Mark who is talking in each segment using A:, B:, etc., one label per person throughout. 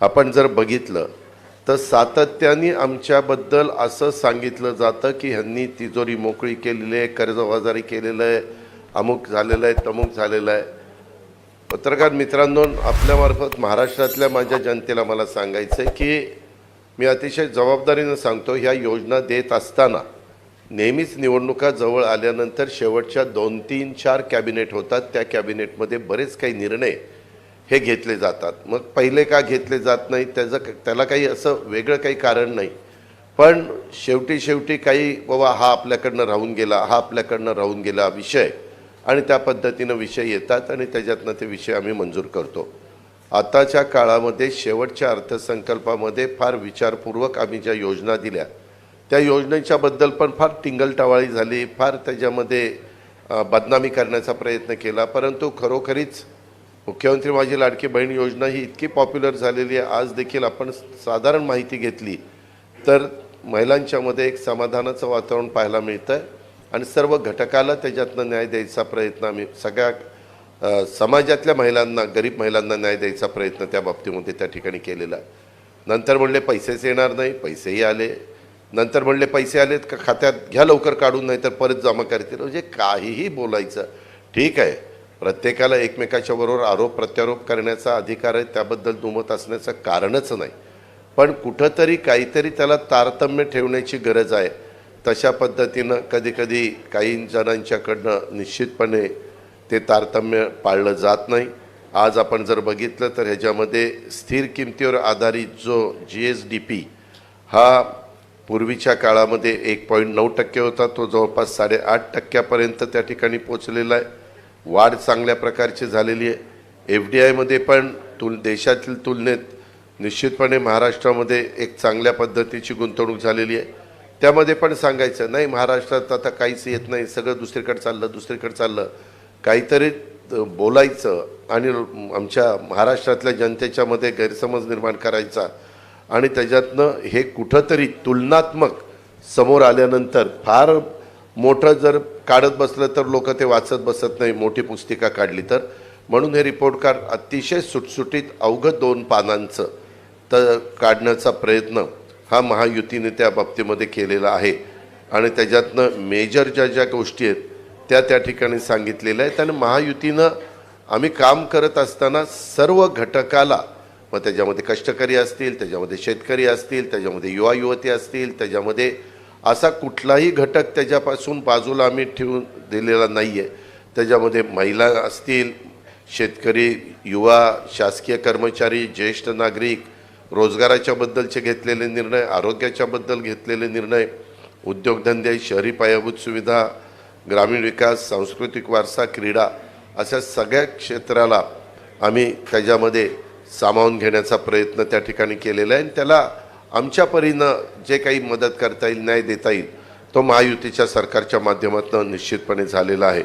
A: आपण जर बघितलं तर सातत्याने आमच्याबद्दल असं सांगितलं जातं की ह्यांनी तिजोरी मोकळी केलेली आहे, कर्जबाजारी केलेलं आहे, अमुक झालेलं आहे, तमुक झालेलं आहे. पत्रकार मित्रांनो, आपल्यामार्फत महाराष्ट्रातल्या माझ्या जनतेला मला सांगायचं आहे की मी अतिशय जबाबदारीनं सांगतो, ह्या योजना देत असताना नेहमीच निवडणुका जवळ आल्यानंतर शेवटच्या 2, 3, 4 कॅबिनेट होतात. त्या कॅबिनेटमध्ये बरेच काही निर्णय हे घेतले जातात. मग पहिले का घेतले जात नाही त्याला काही असं वेगळं काही कारण नाही, पण शेवटी काही बाबा हा आपल्याकडनं राहून गेला विषय, आणि त्या पद्धतीनं विषय येतात आणि त्याच्यातनं ते विषय आम्ही मंजूर करतो. आताच्या काळामध्ये शेवटच्या अर्थसंकल्पामध्ये फार विचारपूर्वक आम्ही ज्या योजना दिल्या त्या योजनेच्याबद्दल पण फार टिंगलटवाळी झाली, फार त्याच्यामध्ये बदनामी करण्याचा प्रयत्न केला. परंतु खरोखरीच मुख्यमंत्री माझी लाडकी बहीण योजना ही इतकी पॉप्युलर झालेली आहे. आज देखील आपण साधारण माहिती घेतली तर महिलांच्यामध्ये एक समाधानाचं वातावरण पाहायला मिळतं आहे आणि सर्व घटकाला त्याच्यातनं न्याय द्यायचा प्रयत्न आम्ही सगळ्या समाजातल्या महिलांना, गरीब महिलांना न्याय द्यायचा प्रयत्न त्या बाबतीमध्ये त्या ठिकाणी केलेला आहे. नंतर म्हणले पैसेच येणार नाही, पैसेही आले. नंतर म्हणले पैसे आलेत का खात्यात घ्या लवकर काढून, नाही तर परत जमा करतील. म्हणजे काहीही बोलायचं. ठीक आहे, प्रत्येकाला एकमेकाच्या बरोबर आरोप प्रत्यारोप करण्याचा अधिकार आहे, त्याबद्दल दुमत असण्याचं कारणच नाही. पण कुठंतरी काहीतरी त्याला तारतम्य ठेवण्याची गरज आहे. तशा पद्धतीनं कधीकधी काही जणांच्याकडनं निश्चितपणे ते तारतम्य पाळलं जात नाही. आज आपण जर बघितलं तर ह्याच्यामध्ये स्थिर किमतीवर आधारित जो GSDP हा पूर्वीच्या काळामध्ये 1.9% होता, तो जवळपास 8.5% त्या ठिकाणी पोचलेला आहे. वाढ चांगल्या प्रकारची झालेली आहे. FDIमध्ये पण देशातील तुलनेत निश्चितपणे महाराष्ट्रामध्ये एक चांगल्या पद्धतीची गुंतवणूक झालेली आहे. त्यामध्ये पण सांगायचं नाही महाराष्ट्रात आता काहीच येत नाही, सगळं दुसरीकडे चाललं, काहीतरी बोलायचं आणि आमच्या महाराष्ट्रातल्या जनतेच्यामध्ये गैरसमज निर्माण करायचा आणि त्याच्यातनं हे कुठंतरी तुलनात्मक समोर आल्यानंतर फार मोठं जर काढत बसलं तर लोक ते वाचत बसत नाही, मोठी पुस्तिका काढली तर. म्हणून हे रिपोर्ट कार्ड अतिशय सुटसुटीत अवघं 2 पानांचं काढण्याचा प्रयत्न हा महायुतीने त्या बाबतीमध्ये केलेला आहे आणि त्याच्यातनं मेजर ज्या गोष्टी आहेत त्या ठिकाणी सांगितलेल्या आहेत. आणि महायुतीनं आम्ही काम करत असताना सर्व घटकाला, मग त्याच्यामध्ये कष्टकरी असतील, त्याच्यामध्ये शेतकरी असतील, त्याच्यामध्ये युवा युवती असतील, त्याच्यामध्ये असा कुठलाही घटक त्याच्यापासून बाजूला आम्ही ठेवून दिलेला नाही आहे. त्याच्यामध्ये महिला असतील, शेतकरी, युवा, शासकीय कर्मचारी, ज्येष्ठ नागरिक, रोजगाराच्या बद्दलचे घेतलेले निर्णय, आरोग्याच्याबद्दल घेतलेले निर्णय, उद्योगधंदे, शहरी पायाभूत सुविधा, ग्रामीण विकास, सांस्कृतिक वारसा, क्रीडा, अशा सगळ्या क्षेत्राला आम्ही त्याच्यामध्ये सामावून घेण्याचा प्रयत्न त्या ठिकाणी केलेला आहे. आणि त्याला आमच्या परीनं जे काही मदत करता येईल, न्याय देता येईल, तो महायुतीच्या सरकारच्या माध्यमातून निश्चितपणे झालेला आहे.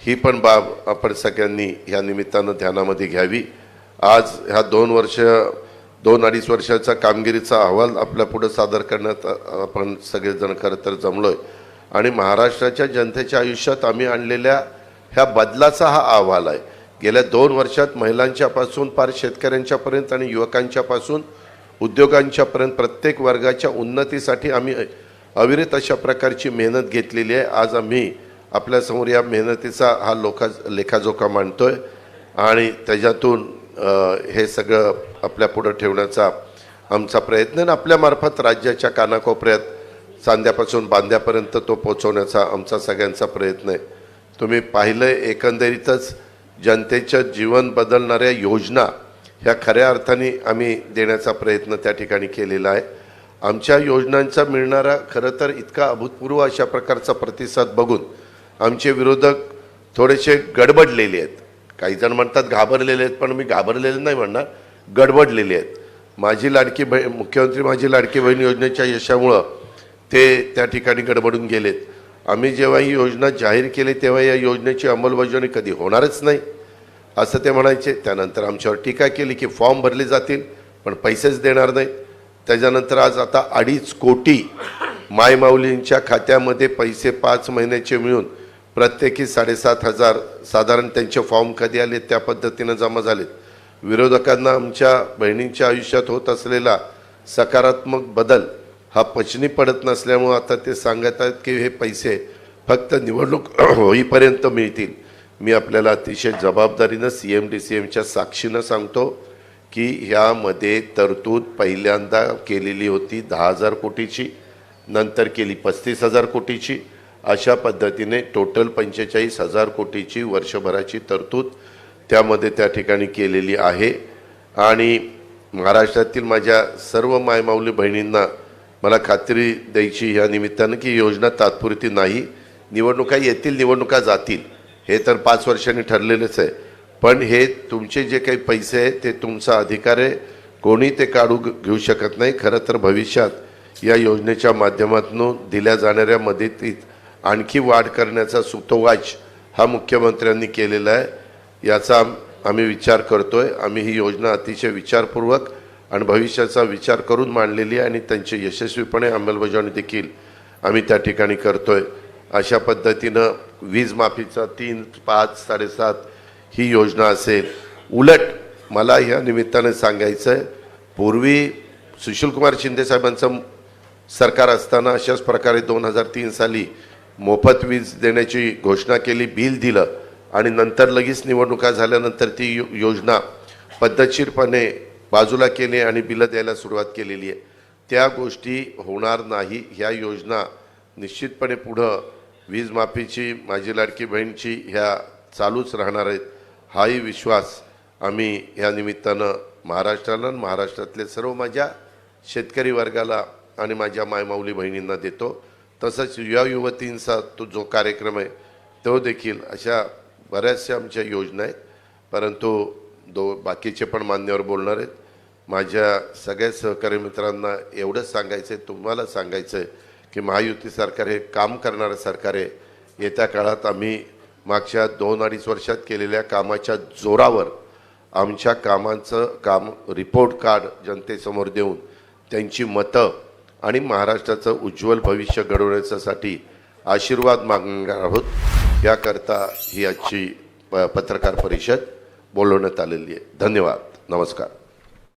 A: ही पण बाब आपण सगळ्यांनी ह्या निमित्तानं ध्यानामध्ये घ्यावी. आज ह्या 2-2.5 वर्षाचा कामगिरीचा अहवाल आपल्या पुढे सादर करण्यात आपण सगळेजण खरं तर जमलो आहे आणि महाराष्ट्राच्या जनतेच्या आयुष्यात आम्ही आणलेल्या ह्या बदलाचा हा अहवाल आहे. गेल्या 2 वर्षात महिलांच्यापासून फार शेतकऱ्यांच्यापर्यंत आणि युवकांच्यापासून उद्योगांच्यापर्यंत प्रत्येक वर्गाच्या उन्नतीसाठी आम्ही अविरत अशा प्रकारची मेहनत घेतलेली आहे. आज आम्ही आपल्यासमोर या मेहनतीचा हा लेखाजोखा मांडतोय आणि त्याच्यातून हे सगळं आपल्या पुढं ठेवण्याचा आमचा प्रयत्न आहे. आपल्यामार्फत राज्याच्या कानाकोपऱ्यात, सांध्यापासून बांध्यापर्यंत तो पोचवण्याचा आमचा सगळ्यांचा प्रयत्न आहे. तुम्ही पाहिलं एकंदरीतच जनतेचं जीवन बदलणाऱ्या योजना ह्या खऱ्या अर्थाने आम्ही देण्याचा प्रयत्न त्या ठिकाणी केलेला आहे. आमच्या योजनांचा मिळणारा खरं तर इतका अभूतपूर्व अशा प्रकारचा प्रतिसाद बघून आमचे विरोधक थोडेसे गडबडलेले आहेत. काही जण म्हणतात घाबरलेले आहेत, पण मी घाबरलेले नाही म्हणणार, गडबडलेले आहेत. मुख्यमंत्री माझी लाडकी बहीण योजनेच्या यशामुळं ते त्या ठिकाणी गडबडून गेलेत. आम्ही जेव्हा ही योजना जाहीर केली तेव्हा या योजनेची अंमलबजावणी कधी होणारच नाही असं ते म्हणायचे. त्यानंतर आमच्यावर टीका केली की फॉर्म भरले जातील पण पैसेच देणार नाहीत. त्याच्यानंतर आज आता 2.5 कोटी मायमाऊलींच्या खात्यामध्ये पैसे 5 महिन्याचे मिळून प्रत्येकी 7,500 साधारण त्यांचे फॉर्म कधी आले त्या पद्धतीनं जमा झालेत. विरोधकांना आमच्या बहिणींच्या आयुष्यात होत असलेला सकारात्मक बदल हा पचनी पडत नसल्यामुळे आता ते सांगत आहेत की हे पैसे फक्त निवडणूक होईपर्यंत मिळतील. मी आपल्याला अतिशय जबाबदारीनं CM-DCMच्या साक्षीनं सांगतो की ह्यामध्ये तरतूद पहिल्यांदा केलेली होती 10,000 कोटीची, नंतर केली 35,000 कोटीची. अशा पद्धतीने टोटल 45,000 कोटीची वर्षभराची तरतूद त्यामध्ये त्या ठिकाणी केलेली आहे. आणि महाराष्ट्रातील माझ्या सर्व मायमाऊली बहिणींना मला खात्री द्यायची ह्या निमित्तानं की योजना तात्पुरती नाही. निवडणुका येतील, निवडणुका जातील, हे तर 5 वर्षांनी ठरलेलंच आहे. पण हे तुमचे जे काही पैसे आहेत ते तुमचा अधिकार आहे, कोणी ते काढू घेऊ शकत नाही. खरं तर भविष्यात या योजनेच्या माध्यमातून दिल्या जाणाऱ्या मदतीत आणखी वाढ करण्याचा सुतोवाच हा मुख्यमंत्र्यांनी केलेला आहे. याचा आम्ही विचार करतोय. आम्ही ही योजना अतिशय विचारपूर्वक आणि भविष्याचा विचार करून मांडलेली आहे आणि त्यांची यशस्वीपणे अंमलबजावणी देखील आम्ही त्या ठिकाणी करतोय. अशा पद्धतीनं वीज माफीचा 3, 5, 7.5 ही योजना असेल. उलट मला ह्या निमित्ताने सांगायचं आहे, पूर्वी सुशीलकुमार शिंदे साहेबांचं सरकार असताना अशाच प्रकारे 2003 साली मोफत वीज देण्याची घोषणा केली, बिल दिलं आणि नंतर लगेच निवडणुका झाल्यानंतर ती योजना पद्धतशीरपणे बाजूला केली आणि बिलं द्यायला सुरुवात केलेली आहे. त्या गोष्टी होणार नाही. ह्या योजना निश्चितपणे पुढं वीज माफीची, माझी लाडकी बहीणची ह्या चालूच राहणार आहेत. हाही विश्वास आम्ही ह्या निमित्तानं महाराष्ट्राला, महाराष्ट्रातले सर्व माझ्या शेतकरी वर्गाला आणि माझ्या मायमाऊली बहिणींना देतो. तसंच युवा युवतींचा तो जो कार्यक्रम आहे तो देखील, अशा बऱ्याचशा आमच्या योजना आहेत. परंतु बाकीचे पण मान्यवर बोलणार आहेत. माझ्या सगळ्या सहकारी मित्रांना एवढंच सांगायचं आहे, तुम्हाला सांगायचं आहे की महायुती सरकार हे काम करणारं सरकार आहे. येत्या काळात आम्ही मागच्या 2-2.5 वर्षात केलेल्या कामाच्या जोरावर आमच्या कामांचं काम रिपोर्ट कार्ड जनतेसमोर देऊन त्यांची मतं आणि महाराष्ट्राचं उज्ज्वल भविष्य घडवण्यासाठी आशीर्वाद मागणार आहोत. याकरता ही आजची पत्रकार परिषद बोलवण्यात आलेली आहे. धन्यवाद. नमस्कार.